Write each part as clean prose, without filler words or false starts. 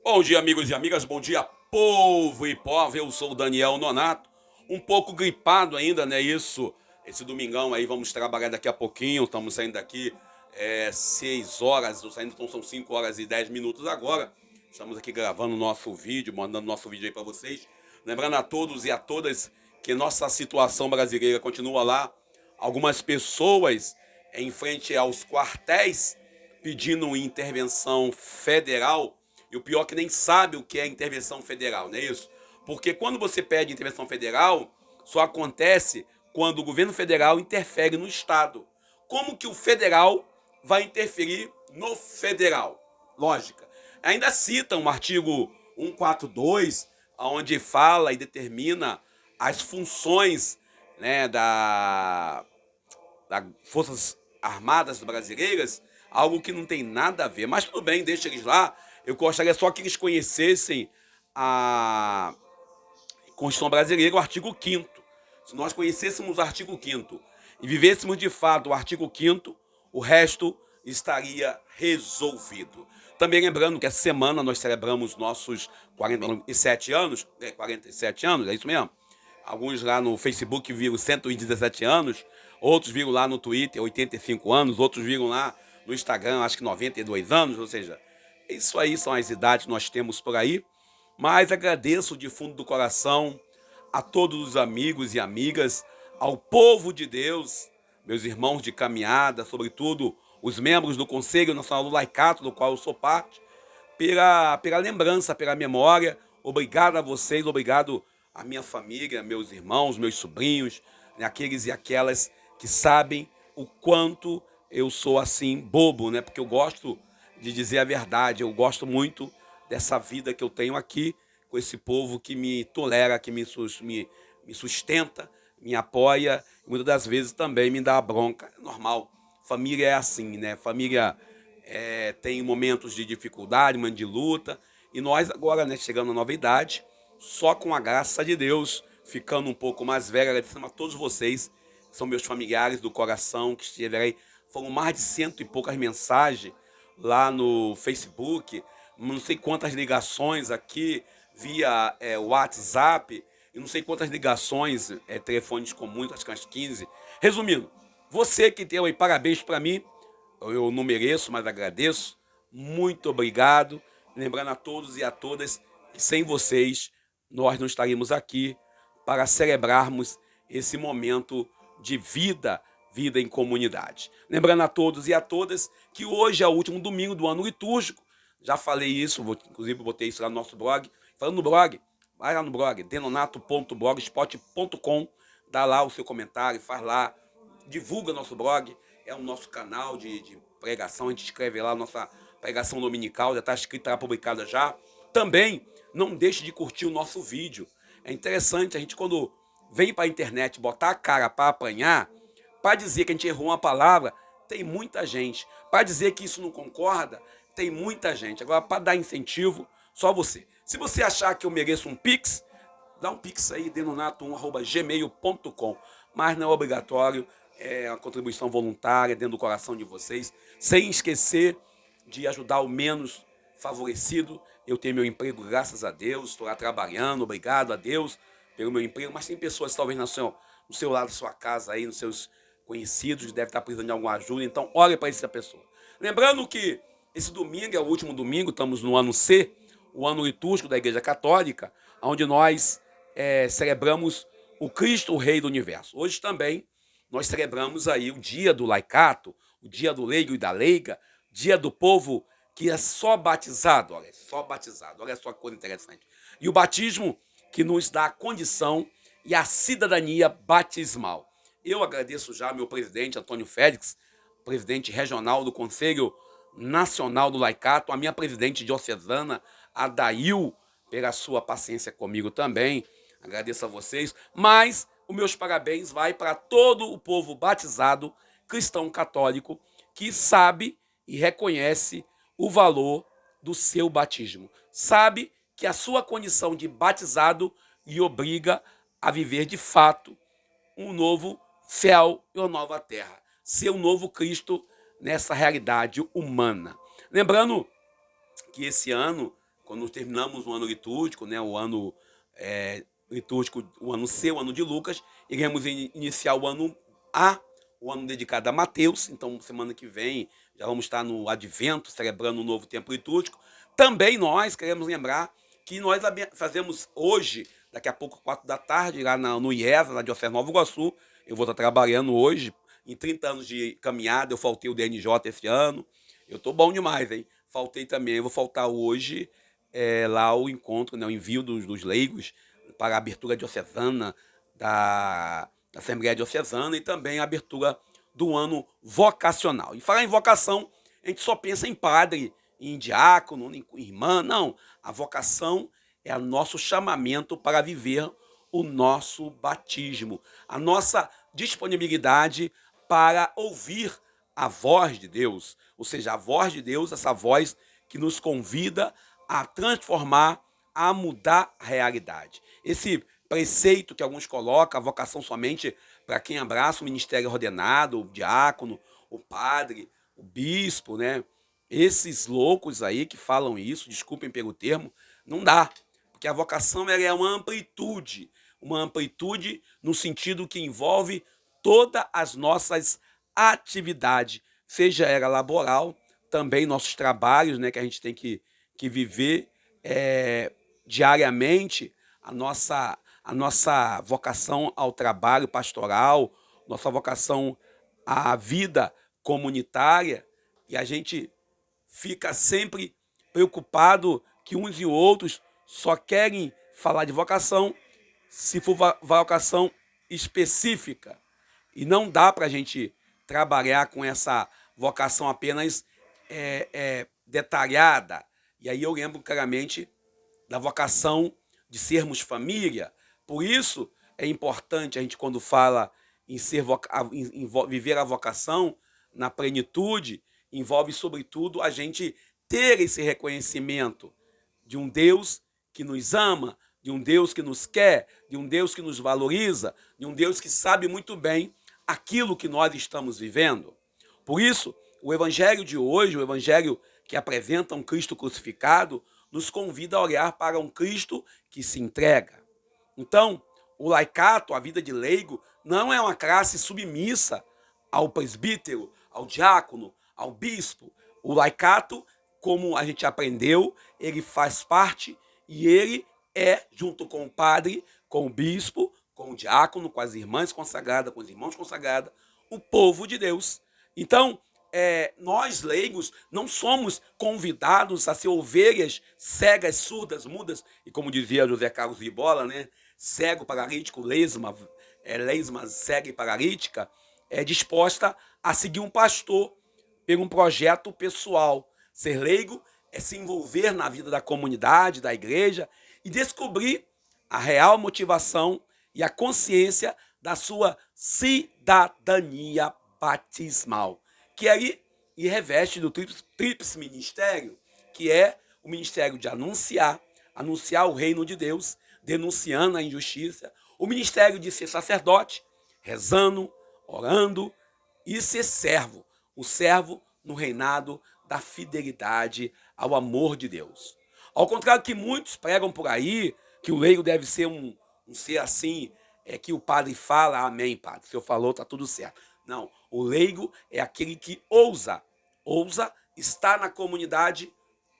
Bom dia, amigos e amigas, bom dia, povo e povo. Eu sou o Daniel Nonato, um pouco gripado ainda, né? Esse domingão aí, vamos trabalhar daqui a pouquinho. Estamos saindo daqui 6 horas, então são 5 horas e 10 minutos agora. Estamos aqui gravando nosso vídeo, mandando nosso vídeo aí para vocês. Lembrando a todos e a todas que nossa situação brasileira continua lá. Algumas pessoas em frente aos quartéis pedindo intervenção federal. E o pior é que nem sabe o que é intervenção federal, não é isso? Porque quando você pede intervenção federal, só acontece quando o governo federal interfere no Estado. Como que o federal vai interferir no federal? Lógica. Ainda cita um artigo 142, onde fala e determina as funções, né, das Forças Armadas Brasileiras, algo que não tem nada a ver. Mas tudo bem, deixa eles lá. Eu gostaria só que eles conhecessem a Constituição Brasileira, o artigo 5º. Se nós conhecêssemos o artigo 5º e vivêssemos de fato o artigo 5º, o resto estaria resolvido. Também lembrando que essa semana nós celebramos nossos 47 anos, 47 anos, é isso mesmo? Alguns lá no Facebook viram 117 anos, outros viram lá no Twitter 85 anos, outros viram lá no Instagram acho que 92 anos, ou seja, isso aí são as idades que nós temos por aí. Mas agradeço de fundo do coração a todos os amigos e amigas, ao povo de Deus, meus irmãos de caminhada, sobretudo os membros do Conselho Nacional do Laicato, do qual eu sou parte, pela lembrança, pela memória. Obrigado a vocês, obrigado à minha família, meus irmãos, meus sobrinhos, né, aqueles e aquelas que sabem o quanto eu sou assim bobo, né? Porque eu gosto de dizer a verdade, eu gosto muito dessa vida que eu tenho aqui, com esse povo que me tolera, que me sustenta, me apoia, e muitas das vezes também me dá bronca. É normal, família é assim, né? Família tem momentos de dificuldade, momentos de luta, e nós agora, né, chegando na nova idade, só com a graça de Deus, ficando um pouco mais velho, agradecendo a todos vocês, que são meus familiares do coração, que estiveram aí, foram mais de 100 e poucas mensagens lá no Facebook, não sei quantas ligações aqui via WhatsApp, e não sei quantas ligações, telefones comuns, acho que umas 15. Resumindo, você que deu aí parabéns para mim, eu não mereço, mas agradeço. Muito obrigado. Lembrando a todos e a todas que sem vocês nós não estaríamos aqui para celebrarmos esse momento de vida, vida em comunidade. Lembrando a todos e a todas que hoje é o último domingo do ano litúrgico. Já falei isso, inclusive botei isso lá no nosso blog. Falando no blog, vai lá no blog, denonato.blogspot.com, dá lá o seu comentário, faz lá, divulga nosso blog, é o nosso canal de pregação, a gente escreve lá a nossa pregação dominical, já está escrita, está publicada já. Também não deixe de curtir o nosso vídeo. É interessante a gente, quando vem para a internet botar a cara para apanhar, para dizer que a gente errou uma palavra, tem muita gente. Para dizer que isso não concorda, tem muita gente. Agora, para dar incentivo, só você. Se você achar que eu mereço um Pix, dá um Pix aí, denonato1@gmail.com. Mas não é obrigatório, é uma contribuição voluntária dentro do coração de vocês, sem esquecer de ajudar o menos favorecido. Eu tenho meu emprego, graças a Deus, estou lá trabalhando, obrigado a Deus pelo meu emprego, mas tem pessoas talvez no seu lado da sua casa aí, nos seus conhecidos, que devem estar precisando de alguma ajuda, então olhe para essa pessoa. Lembrando que esse domingo é o último domingo, estamos no ano C, o ano litúrgico da Igreja Católica, onde nós celebramos o Cristo, o Rei do Universo. Hoje também nós celebramos aí o dia do laicato, o dia do leigo e da leiga, dia do povo que é só batizado, olha, só batizado, olha só que coisa interessante. E o batismo que nos dá a condição e a cidadania batismal. Eu agradeço já ao meu presidente, Antônio Félix, presidente regional do Conselho Nacional do Laicato, a minha presidente diocesana, Adail, pela sua paciência comigo também. Agradeço a vocês, mas os meus parabéns vai para todo o povo batizado, cristão católico, que sabe e reconhece o valor do seu batismo. Sabe que a sua condição de batizado lhe obriga a viver de fato um novo céu e uma nova terra. Ser um novo Cristo nessa realidade humana. Lembrando que esse ano quando terminamos o ano litúrgico, né, o ano litúrgico, o ano C, o ano de Lucas, iremos iniciar o ano A, o ano dedicado a Mateus. Então, semana que vem, já vamos estar no Advento, celebrando um novo tempo litúrgico. Também nós queremos lembrar que nós fazemos hoje, daqui a pouco, 4 da tarde, lá no IESA, na Diocese de Nova Iguaçu. Eu vou estar trabalhando hoje. Em 30 anos de caminhada, eu faltei o DNJ esse ano. Eu tô bom demais, hein? Faltei também, eu vou faltar hoje lá o encontro, né, o envio dos leigos para a abertura diocesana da Assembleia Diocesana e também a abertura do ano vocacional. E falar em vocação, a gente só pensa em padre, em diácono, em irmã. Não, a vocação é o nosso chamamento para viver o nosso batismo, a nossa disponibilidade para ouvir a voz de Deus, ou seja, a voz de Deus, essa voz que nos convida a transformar, a mudar a realidade. Esse preceito que alguns colocam, a vocação somente para quem abraça o ministério ordenado, o diácono, o padre, o bispo, né? Esses loucos aí que falam isso, desculpem pelo termo, não dá. Porque a vocação ela é uma amplitude no sentido que envolve todas as nossas atividades, seja ela laboral, também nossos trabalhos, né, que a gente tem que viver diariamente, a nossa vocação ao trabalho pastoral, nossa vocação à vida comunitária, e a gente fica sempre preocupado que uns e outros só querem falar de vocação se for vocação específica. E não dá para a gente trabalhar com essa vocação apenas detalhada. E aí eu lembro claramente da vocação de sermos família. Por isso é importante a gente, quando fala em viver a vocação na plenitude, envolve, sobretudo, a gente ter esse reconhecimento de um Deus que nos ama, de um Deus que nos quer, de um Deus que nos valoriza, de um Deus que sabe muito bem aquilo que nós estamos vivendo. Por isso, o evangelho de hoje, o evangelho que apresenta um Cristo crucificado, nos convida a olhar para um Cristo que se entrega. Então, o laicato, a vida de leigo, não é uma classe submissa ao presbítero, ao diácono, ao bispo. O laicato, como a gente aprendeu, ele faz parte e ele é, junto com o padre, com o bispo, com o diácono, com as irmãs consagradas, com os irmãos consagrados, o povo de Deus. Então, nós leigos não somos convidados a ser ovelhas cegas, surdas, mudas, e como dizia José Carlos Ribola, né, cego, paralítico, lesma, cega e paralítica, disposta a seguir um pastor por um projeto pessoal. Ser leigo é se envolver na vida da comunidade, da igreja e descobrir a real motivação e a consciência da sua cidadania batismal, que aí reveste do tríplice ministério, que é o ministério de anunciar o reino de Deus, denunciando a injustiça, o ministério de ser sacerdote, rezando, orando, e ser servo, o servo no reinado da fidelidade ao amor de Deus. Ao contrário que muitos pregam por aí, que o leigo deve ser um ser assim, que o padre fala, amém, padre, o senhor falou, está tudo certo. Não, o leigo é aquele que ousa estar na comunidade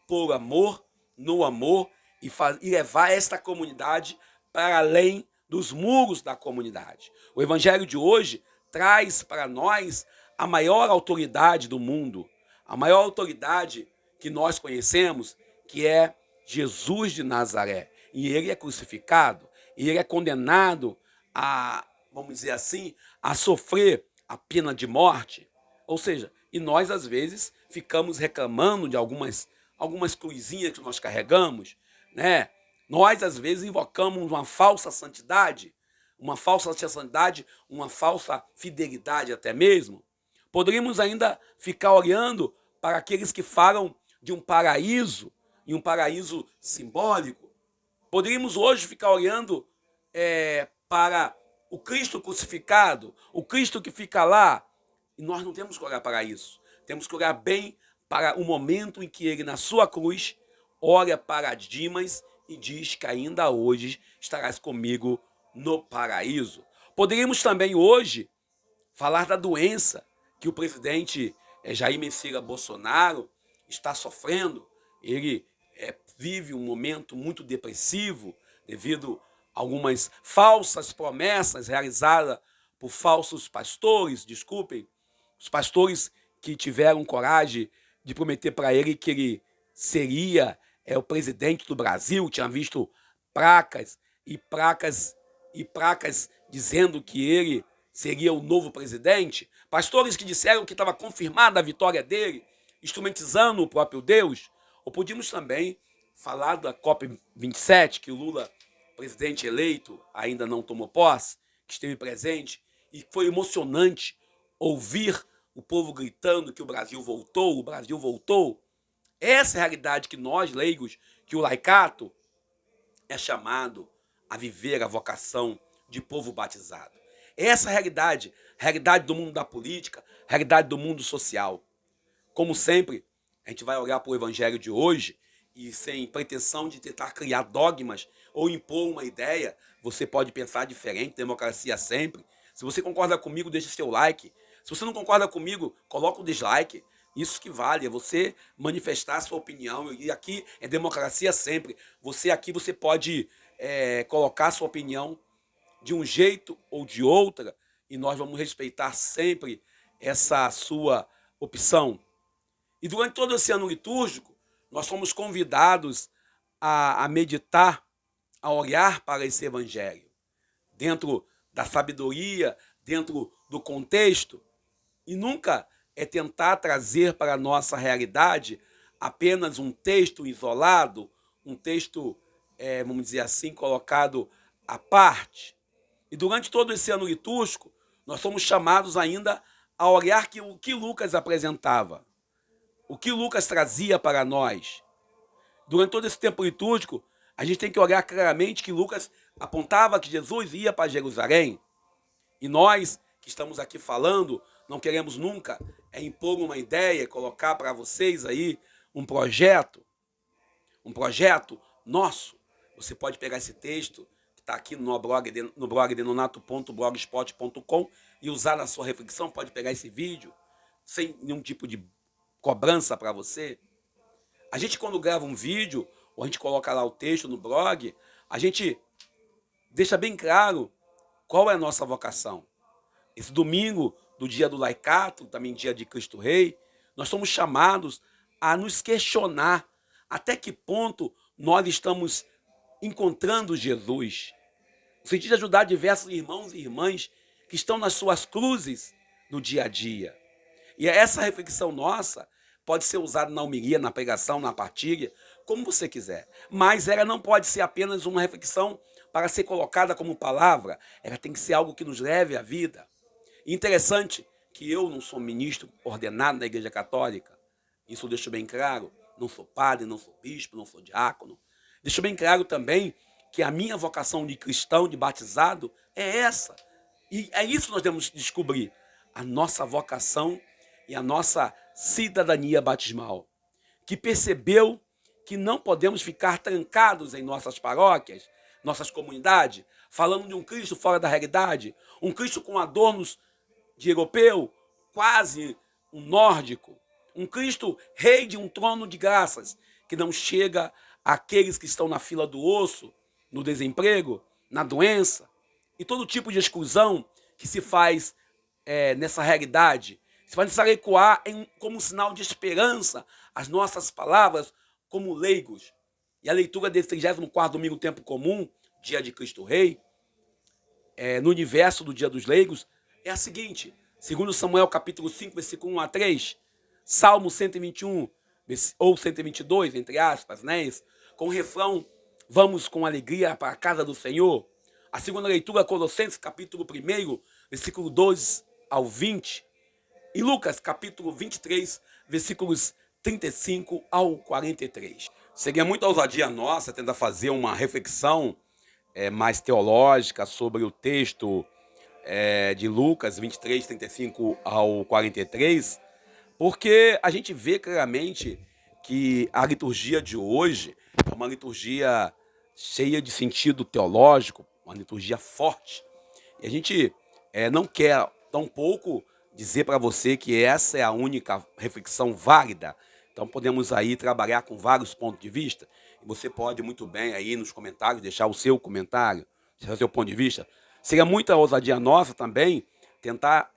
por amor, no amor, e levar esta comunidade para além dos muros da comunidade. O evangelho de hoje traz para nós a maior autoridade do mundo, a maior autoridade que nós conhecemos, que é Jesus de Nazaré. E ele é crucificado, e ele é condenado a, vamos dizer assim, a sofrer a pena de morte. Ou seja, e nós às vezes ficamos reclamando de algumas cruzinhas que nós carregamos, né? Nós às vezes invocamos uma falsa santidade, uma falsa fidelidade até mesmo. Poderíamos ainda ficar olhando para aqueles que falam de um paraíso, e um paraíso simbólico. Poderíamos hoje ficar olhando para o Cristo crucificado, o Cristo que fica lá, e nós não temos que olhar para isso. Temos que olhar bem para o momento em que ele, na sua cruz, olha para Dimas e diz que ainda hoje estarás comigo no paraíso. Poderíamos também hoje falar da doença que o presidente Jair Messias Bolsonaro está sofrendo. Ele vive um momento muito depressivo devido a algumas falsas promessas realizadas por falsos pastores, desculpem, os pastores que tiveram coragem de prometer para ele que ele seria o presidente do Brasil, tinha visto placas e placas e placas dizendo que ele seria o novo presidente, pastores que disseram que estava confirmada a vitória dele, instrumentizando o próprio Deus. Ou podíamos também falar da COP27, que o Lula, presidente eleito, ainda não tomou posse, que esteve presente, e foi emocionante ouvir o povo gritando que o Brasil voltou, o Brasil voltou. Essa é a realidade que nós, leigos, que o laicato é chamado a viver a vocação de povo batizado. Essa é a realidade do mundo da política, realidade do mundo social. Como sempre, a gente vai olhar para o evangelho de hoje e sem pretensão de tentar criar dogmas ou impor uma ideia, você pode pensar diferente, democracia sempre. Se você concorda comigo, deixe seu like. Se você não concorda comigo, coloca o dislike. Isso que vale, é você manifestar a sua opinião. E aqui é democracia sempre. Você pode colocar a sua opinião de um jeito ou de outra, e nós vamos respeitar sempre essa sua opção. E durante todo esse ano litúrgico, nós somos convidados a meditar, a olhar para esse evangelho, dentro da sabedoria, dentro do contexto, e nunca é tentar trazer para a nossa realidade apenas um texto isolado, um texto, vamos dizer assim, colocado à parte. E durante todo esse ano litúrgico, nós somos chamados ainda a olhar o que Lucas apresentava, o que Lucas trazia para nós. Durante todo esse tempo litúrgico, a gente tem que olhar claramente que Lucas apontava que Jesus ia para Jerusalém. E nós, que estamos aqui falando, não queremos nunca impor uma ideia, colocar para vocês aí um projeto nosso. Você pode pegar esse texto que está aqui no blog denonato.blogspot.com e usar na sua reflexão, pode pegar esse vídeo sem nenhum tipo de cobrança para você. A gente, quando grava um vídeo, ou a gente coloca lá o texto no blog, a gente deixa bem claro qual é a nossa vocação. Esse domingo, do dia do laicato, também dia de Cristo Rei, nós somos chamados a nos questionar até que ponto nós estamos encontrando Jesus. No sentido de ajudar diversos irmãos e irmãs que estão nas suas cruzes no dia a dia. E essa reflexão nossa pode ser usada na homilia, na pregação, na partilha, como você quiser. Mas ela não pode ser apenas uma reflexão para ser colocada como palavra. Ela tem que ser algo que nos leve à vida. E interessante que eu não sou ministro ordenado da Igreja Católica. Isso eu deixo bem claro. Não sou padre, não sou bispo, não sou diácono. Deixo bem claro também que a minha vocação de cristão, de batizado, é essa. E é isso que nós devemos descobrir. A nossa vocação e a nossa cidadania batismal. Que percebeu que não podemos ficar trancados em nossas paróquias, nossas comunidades, falando de um Cristo fora da realidade, um Cristo com adornos de europeu, quase um nórdico, um Cristo rei de um trono de graças, que não chega àqueles que estão na fila do osso, no desemprego, na doença, e todo tipo de exclusão que se faz nessa realidade. Se vai necessário ecoar como um sinal de esperança as nossas palavras como leigos. E a leitura desse 34º domingo tempo comum, dia de Cristo Rei, no universo do dia dos leigos, é a seguinte: segundo Samuel capítulo 5, versículo 1 a 3, Salmo 121, ou 122, entre aspas, né? Com o refrão, vamos com alegria para a casa do Senhor. A segunda leitura, Colossenses capítulo 1, versículo 12 ao 20. E Lucas capítulo 23, versículos 35 ao 43. Seria muita ousadia nossa tentar fazer uma reflexão mais teológica sobre o texto de Lucas 23, 35 ao 43, porque a gente vê claramente que a liturgia de hoje é uma liturgia cheia de sentido teológico, uma liturgia forte. E a gente não quer tampouco dizer para você que essa é a única reflexão válida. Então podemos aí trabalhar com vários pontos de vista. E você pode muito bem aí nos comentários deixar o seu comentário, deixar o seu ponto de vista. Seria muita ousadia nossa também tentar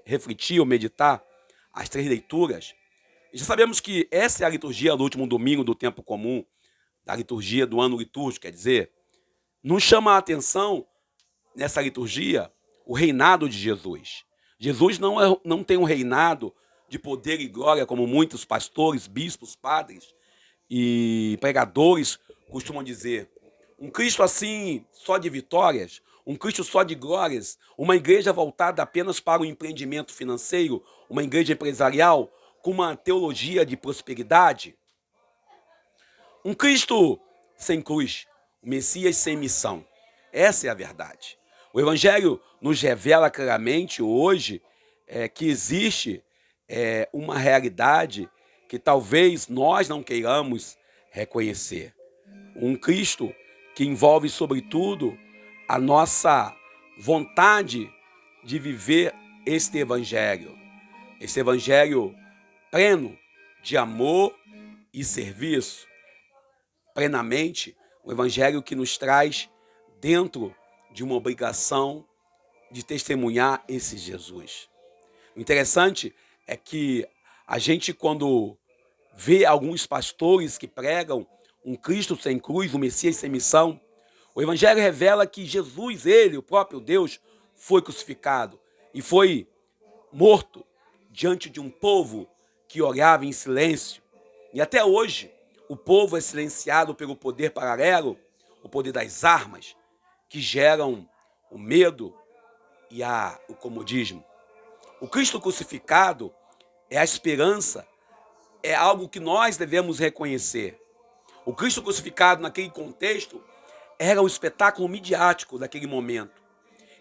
refletir ou meditar as três leituras. E já sabemos que essa é a liturgia do último domingo do tempo comum, da liturgia do ano litúrgico, quer dizer, nos chama a atenção nessa liturgia o reinado de Jesus. Jesus não tem um reinado de poder e glória como muitos pastores, bispos, padres e pregadores costumam dizer. Um Cristo assim, só de vitórias, um Cristo só de glórias, uma igreja voltada apenas para o empreendimento financeiro, uma igreja empresarial com uma teologia de prosperidade. Um Cristo sem cruz, um Messias sem missão. Essa é a verdade. O Evangelho nos revela claramente hoje que existe uma realidade que talvez nós não queiramos reconhecer. Um Cristo que envolve, sobretudo, a nossa vontade de viver este Evangelho. Esse Evangelho pleno de amor e serviço. Plenamente, o Evangelho que nos traz dentro de uma obrigação de testemunhar esse Jesus. O interessante é que a gente, quando vê alguns pastores que pregam um Cristo sem cruz, um Messias sem missão, o Evangelho revela que Jesus, ele, o próprio Deus, foi crucificado e foi morto diante de um povo que orava em silêncio. E até hoje, o povo é silenciado pelo poder paralelo, o poder das armas, que geram o medo e o comodismo. O Cristo crucificado é a esperança, é algo que nós devemos reconhecer. O Cristo crucificado, naquele contexto, era o espetáculo midiático daquele momento.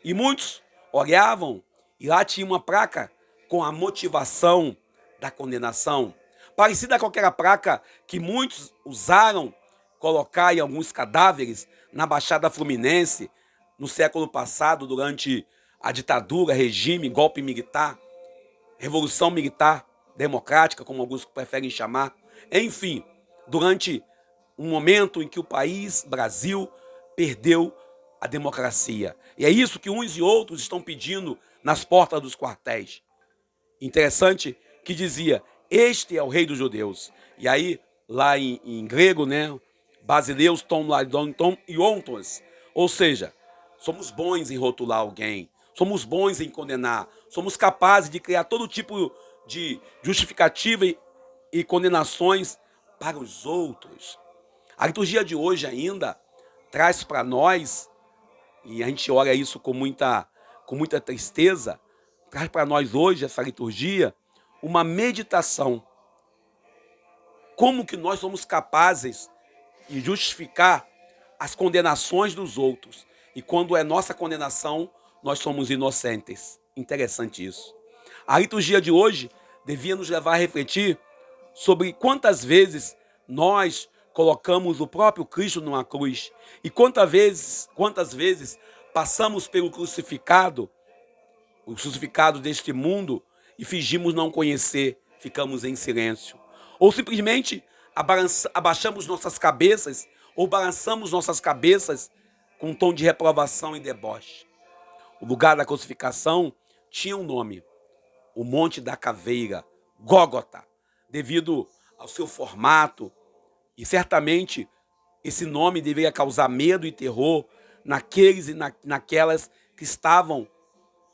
E muitos olhavam e lá tinha uma placa com a motivação da condenação, parecida com aquela placa que muitos usaram colocar em alguns cadáveres na Baixada Fluminense no século passado, durante a ditadura, regime, golpe militar, revolução militar democrática, como alguns preferem chamar. Enfim, durante um momento em que o país, Brasil, perdeu a democracia. E é isso que uns e outros estão pedindo nas portas dos quartéis. Interessante que dizia, este é o rei dos judeus. E aí, lá em grego, né, basileus tom laidon tom iontos. Ou seja, somos bons em rotular alguém, somos bons em condenar, somos capazes de criar todo tipo de justificativa e condenações para os outros. A liturgia de hoje ainda traz para nós, e a gente olha isso com muita tristeza, traz para nós hoje essa liturgia uma meditação. Como que nós somos capazes de justificar as condenações dos outros? E quando é nossa condenação, nós somos inocentes. Interessante isso. A liturgia de hoje devia nos levar a refletir sobre quantas vezes nós colocamos o próprio Cristo numa cruz e quantas vezes passamos pelo crucificado, o crucificado deste mundo, e fingimos não conhecer, ficamos em silêncio. Ou simplesmente abaixamos nossas cabeças ou balançamos nossas cabeças com um tom de reprovação e deboche. O lugar da crucificação tinha um nome, o Monte da Caveira, Gólgota, devido ao seu formato, e certamente esse nome deveria causar medo e terror naqueles e naquelas que estavam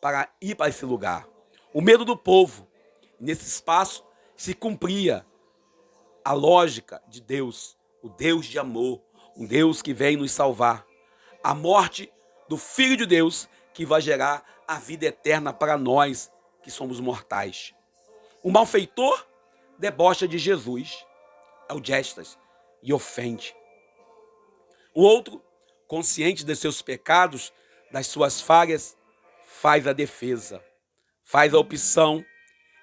para ir para esse lugar. O medo do povo. Nesse espaço se cumpria a lógica de Deus, o Deus de amor, um Deus que vem nos salvar. A morte do Filho de Deus que vai gerar a vida eterna para nós que somos mortais. O malfeitor debocha de Jesus, é o Gestas, e ofende. O outro, consciente de seus pecados, das suas falhas, faz a defesa, faz a opção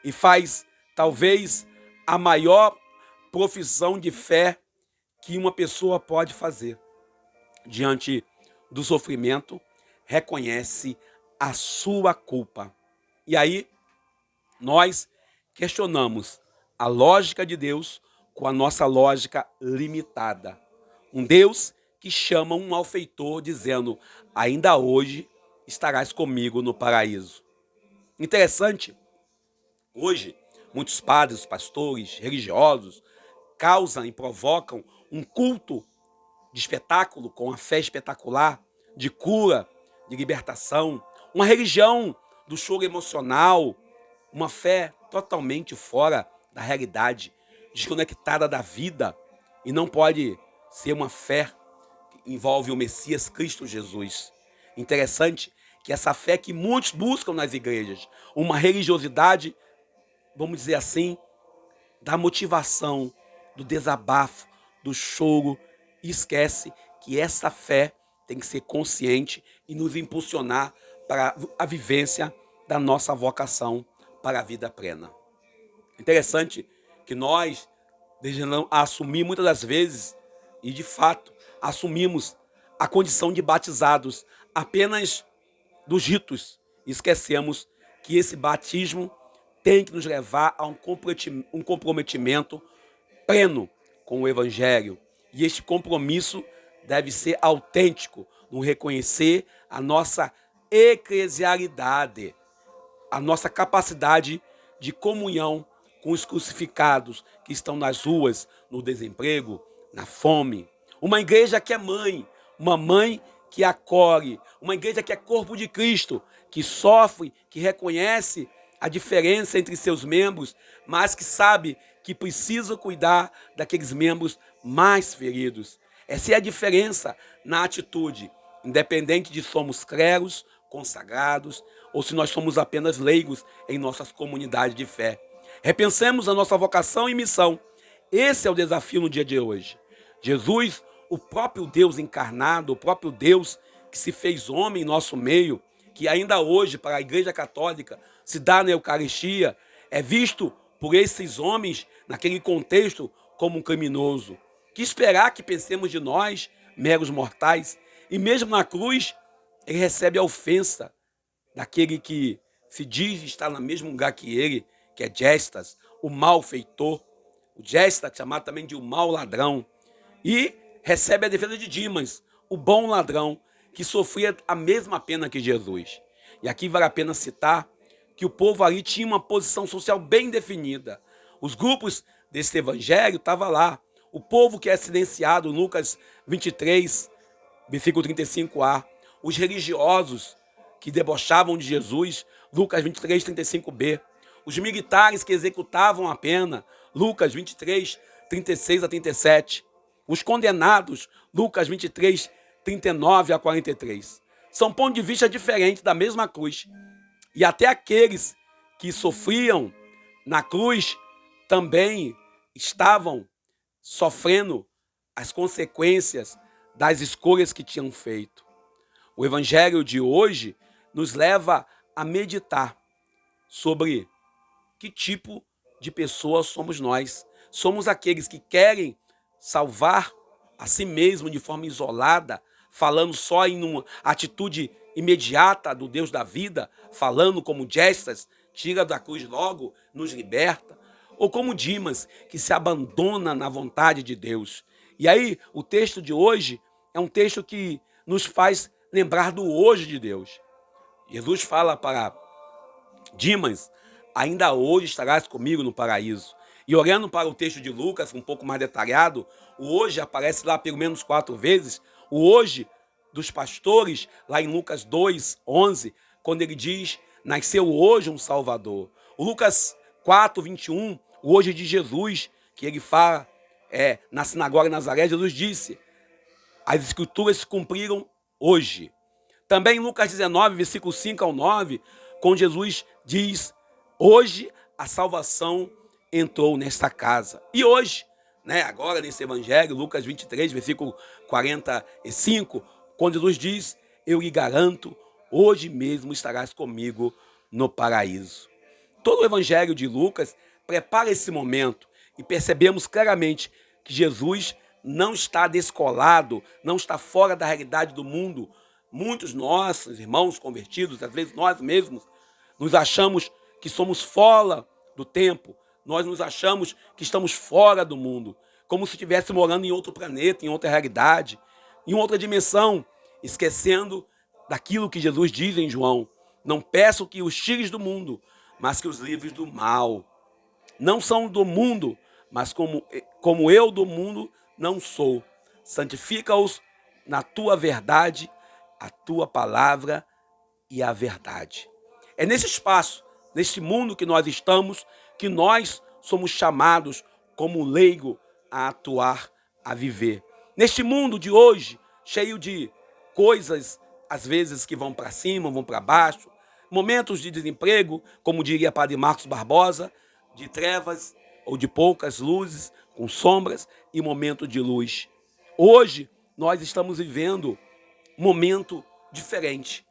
e faz talvez a maior profissão de fé que uma pessoa pode fazer. Diante do sofrimento, reconhece a sua culpa. E aí, nós questionamos a lógica de Deus com a nossa lógica limitada. Um Deus que chama um malfeitor dizendo: ainda hoje estarás comigo no paraíso. Interessante, hoje, muitos padres, pastores, religiosos causam e provocam um culto de espetáculo, com a fé espetacular, de cura, de libertação, uma religião do choro emocional, uma fé totalmente fora da realidade, desconectada da vida, e não pode ser uma fé que envolve o Messias Cristo Jesus. Interessante que essa fé que muitos buscam nas igrejas, uma religiosidade, vamos dizer assim, da motivação, do desabafo, do choro, e esquece que essa fé tem que ser consciente e nos impulsionar para a vivência da nossa vocação para a vida plena. Interessante que nós desejamos assumir muitas das vezes, e de fato assumimos a condição de batizados apenas dos ritos. Esquecemos que esse batismo tem que nos levar a um comprometimento pleno com o Evangelho. E este compromisso deve ser autêntico, no reconhecer a nossa eclesialidade, a nossa capacidade de comunhão com os crucificados que estão nas ruas, no desemprego, na fome. Uma igreja que é mãe, uma mãe que acolhe, uma igreja que é corpo de Cristo, que sofre, que reconhece a diferença entre seus membros, mas que sabe que precisa cuidar daqueles membros mais feridos. Essa é a diferença na atitude, independente de somos clérigos, consagrados, ou se nós somos apenas leigos em nossas comunidades de fé. Repensemos a nossa vocação e missão. Esse é o desafio no dia de hoje. Jesus, o próprio Deus encarnado, o próprio Deus que se fez homem em nosso meio, que ainda hoje, para a Igreja Católica, se dá na Eucaristia, é visto por esses homens, naquele contexto, como um criminoso. Que esperar que pensemos de nós, meros mortais, e mesmo na cruz, ele recebe a ofensa daquele que se diz estar no mesmo lugar que ele, que é Gestas, o malfeitor. O Gestas, chamado também de o mau ladrão. E recebe a defesa de Dimas, o bom ladrão, que sofria a mesma pena que Jesus. E aqui vale a pena citar que o povo ali tinha uma posição social bem definida. Os grupos desse evangelho estavam lá. O povo que é silenciado, Lucas 23, versículo 35a. Os religiosos que debochavam de Jesus, Lucas 23, 35b. Os militares que executavam a pena, Lucas 23, 36 a 37. Os condenados, Lucas 23, 39 a 43. São pontos de vista diferentes da mesma cruz. E até aqueles que sofriam na cruz também estavam sofrendo as consequências das escolhas que tinham feito. O evangelho de hoje nos leva a meditar sobre que tipo de pessoas somos nós. Somos aqueles que querem salvar a si mesmo de forma isolada, falando só em uma atitude imediata do Deus da vida, falando como Gestas, tira da cruz logo, nos liberta, ou como Dimas, que se abandona na vontade de Deus. E aí, o texto de hoje é um texto que nos faz lembrar do hoje de Deus. Jesus fala para Dimas: ainda hoje estarás comigo no paraíso. E olhando para o texto de Lucas, um pouco mais detalhado, o hoje aparece lá pelo menos 4 vezes. O hoje dos pastores, lá em Lucas 2, 11, quando ele diz: nasceu hoje um Salvador. O Lucas 4, 21, o hoje de Jesus, que ele fala na sinagoga de Nazaré, Jesus disse: as escrituras se cumpriram hoje. Também em Lucas 19, versículo 5 ao 9, quando Jesus diz: hoje a salvação entrou nesta casa. E hoje, agora nesse evangelho, Lucas 23, versículo 45, quando Jesus diz: eu lhe garanto, hoje mesmo estarás comigo no paraíso. Todo o evangelho de Lucas prepara esse momento e percebemos claramente que Jesus não está descolado, não está fora da realidade do mundo. Muitos nossos irmãos convertidos, às vezes nós mesmos, nos achamos que somos fora do tempo, nós nos achamos que estamos fora do mundo, como se estivesse morando em outro planeta, em outra realidade, em outra dimensão, esquecendo daquilo que Jesus diz em João: não peço que os tires do mundo, mas que os livres do mal. Não são do mundo, mas como eu do mundo não sou. Santifica-os na tua verdade, a tua palavra e a verdade. É nesse espaço, nesse mundo que nós estamos, que nós somos chamados como leigo a atuar, a viver. Neste mundo de hoje, cheio de coisas, às vezes que vão para cima, vão para baixo, momentos de desemprego, como diria Padre Marcos Barbosa, de trevas ou de poucas luzes, com sombras e momento de luz. Hoje, nós estamos vivendo um momento diferente.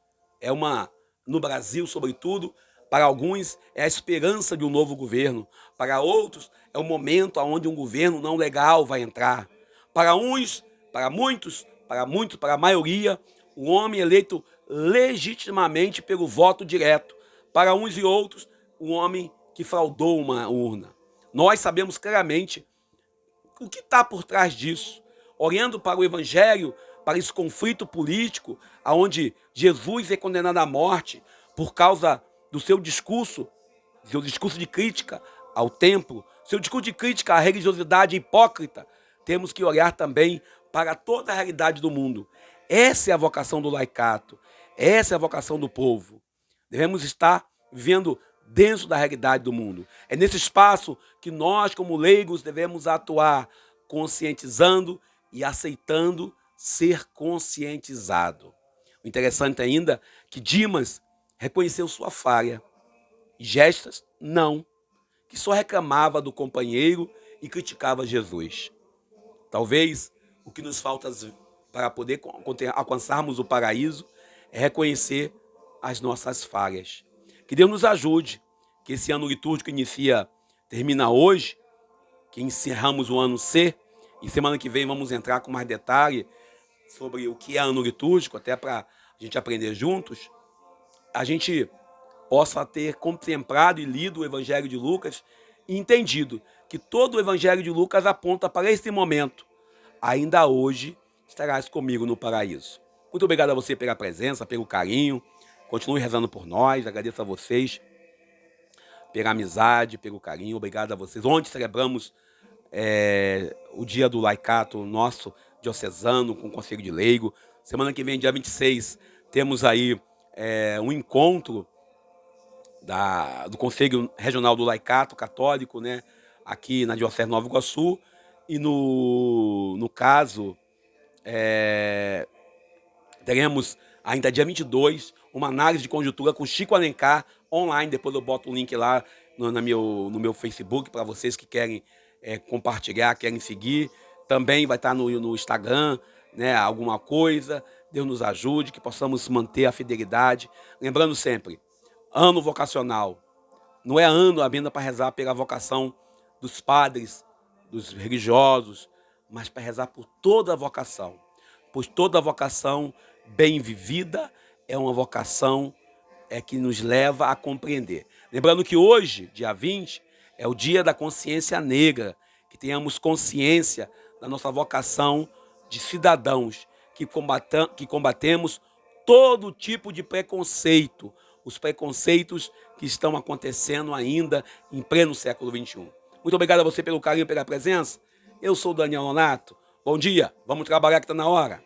No Brasil, sobretudo, para alguns é a esperança de um novo governo. Para outros, é o momento onde um governo não legal vai entrar. Para uns, para muitos, para a maioria, o homem eleito legitimamente pelo voto direto. Para uns e outros, o homem que fraudou uma urna. Nós sabemos claramente o que está por trás disso. Olhando para o Evangelho, para esse conflito político, onde Jesus é condenado à morte por causa do seu discurso de crítica ao templo, seu discurso de crítica à religiosidade hipócrita, temos que olhar também para toda a realidade do mundo. Essa é a vocação do laicato, essa é a vocação do povo. Devemos estar vivendo dentro da realidade do mundo. É nesse espaço que nós, como leigos, devemos atuar, conscientizando e aceitando ser conscientizado. O interessante ainda é que Dimas reconheceu sua falha, e Gestas não, que só reclamava do companheiro e criticava Jesus. Talvez o que nos falta para poder alcançarmos o paraíso é reconhecer as nossas falhas. Que Deus nos ajude, que esse ano litúrgico termina hoje, que encerramos o ano C, e semana que vem vamos entrar com mais detalhe sobre o que é ano litúrgico, até para a gente aprender juntos, a gente possa ter contemplado e lido o Evangelho de Lucas e entendido que todo o Evangelho de Lucas aponta para esse momento. Ainda hoje estarás comigo no paraíso. Muito obrigado a você pela presença, pelo carinho. Continue rezando por nós. Agradeço a vocês pela amizade, pelo carinho. Obrigado a vocês. Ontem celebramos o dia do laicato nosso diocesano com o Conselho de Leigo. Semana que vem, dia 26, temos aí um encontro do Conselho Regional do Laicato Católico, né, aqui na Diocese de Nova Iguaçu. E no caso, teremos ainda dia 22 uma análise de conjuntura com Chico Alencar online. Depois eu boto o link lá no meu Facebook para vocês que querem compartilhar, querem seguir. Também vai estar no Instagram, né, alguma coisa. Deus nos ajude, que possamos manter a fidelidade. Lembrando sempre, ano vocacional não é ano apenas para rezar pela vocação dos padres, dos religiosos, mas para rezar por toda a vocação. Pois toda a vocação bem vivida é uma vocação que nos leva a compreender. Lembrando que hoje, dia 20, é o dia da consciência negra, que tenhamos consciência da nossa vocação de cidadãos, que combatemos todo tipo de preconceito, os preconceitos que estão acontecendo ainda em pleno século XXI. Muito obrigado a você pelo carinho, pela presença. Eu sou o Daniel Nonato. Bom dia, vamos trabalhar que está na hora.